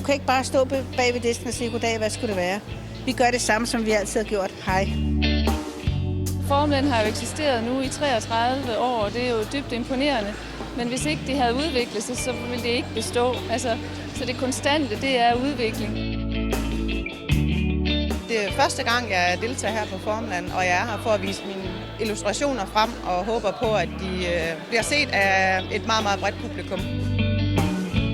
kan ikke bare stå bag ved disken og sige, goddag, hvad skulle det være? Vi gør det samme, som vi altid har gjort. Hej. Formlen har jo eksisteret nu i 33 år, og det er jo dybt imponerende. Men hvis ikke det havde udviklet sig, så ville det ikke bestå. Så det konstante, det er udvikling. Det er første gang, jeg deltager her på Formland, og jeg er her for at vise mine illustrationer frem og håber på, at de bliver set af et meget, meget bredt publikum.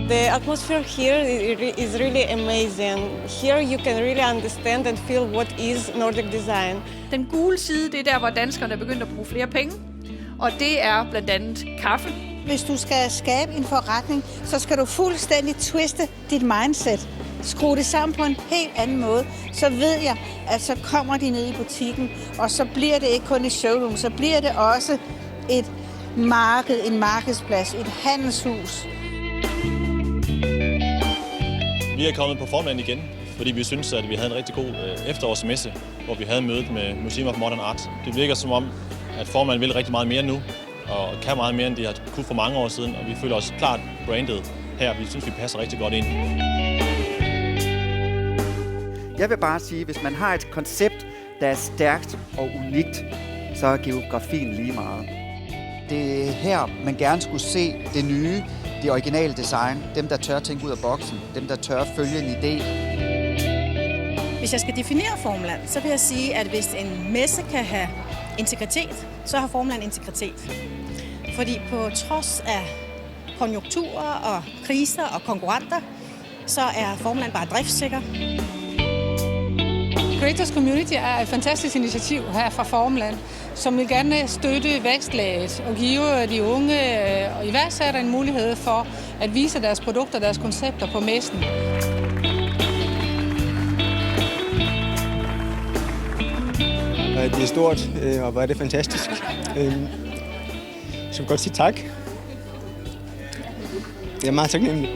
The atmosphere here is really amazing. Here you can really understand and feel what is Nordic design. Den gule side, det er der, hvor danskerne er begyndt at bruge flere penge, og det er blandt andet kaffe. Hvis du skal skabe en forretning, så skal du fuldstændig twiste dit mindset. Skrue det sammen på en helt anden måde. Så ved jeg, at så kommer de ned i butikken, og så bliver det ikke kun et showroom, så bliver det også et marked, en markedsplads, et handelshus. Vi er kommet på Formland igen, fordi vi synes, at vi havde en rigtig god efterårsmesse, hvor vi havde mødet med Museum of Modern Art. Det virker som om, at Formland vil rigtig meget mere nu, og kan meget mere, end de har kunnet for mange år siden, og vi føler os klart brandet her. Vi synes, vi passer rigtig godt ind. Jeg vil bare sige, at hvis man har et koncept, der er stærkt og unikt, så er geografien lige meget. Det er her, man gerne skulle se det nye, det originale design. Dem, der tør tænke ud af boksen. Dem, der tør følge en idé. Hvis jeg skal definere Formland, så vil jeg sige, at hvis en messe kan have integritet, så har Formland integritet. Fordi på trods af konjunkturer og kriser og konkurrenter, så er Formland bare driftssikker. Creators Community er et fantastisk initiativ her fra Formland, som vil gerne støtte vækstlaget og give de unge og iværksætter en mulighed for at vise deres produkter og deres koncepter på messen. Det er stort, og hvor er det fantastisk. Så godt sige tak. Jeg er meget taknemmelig.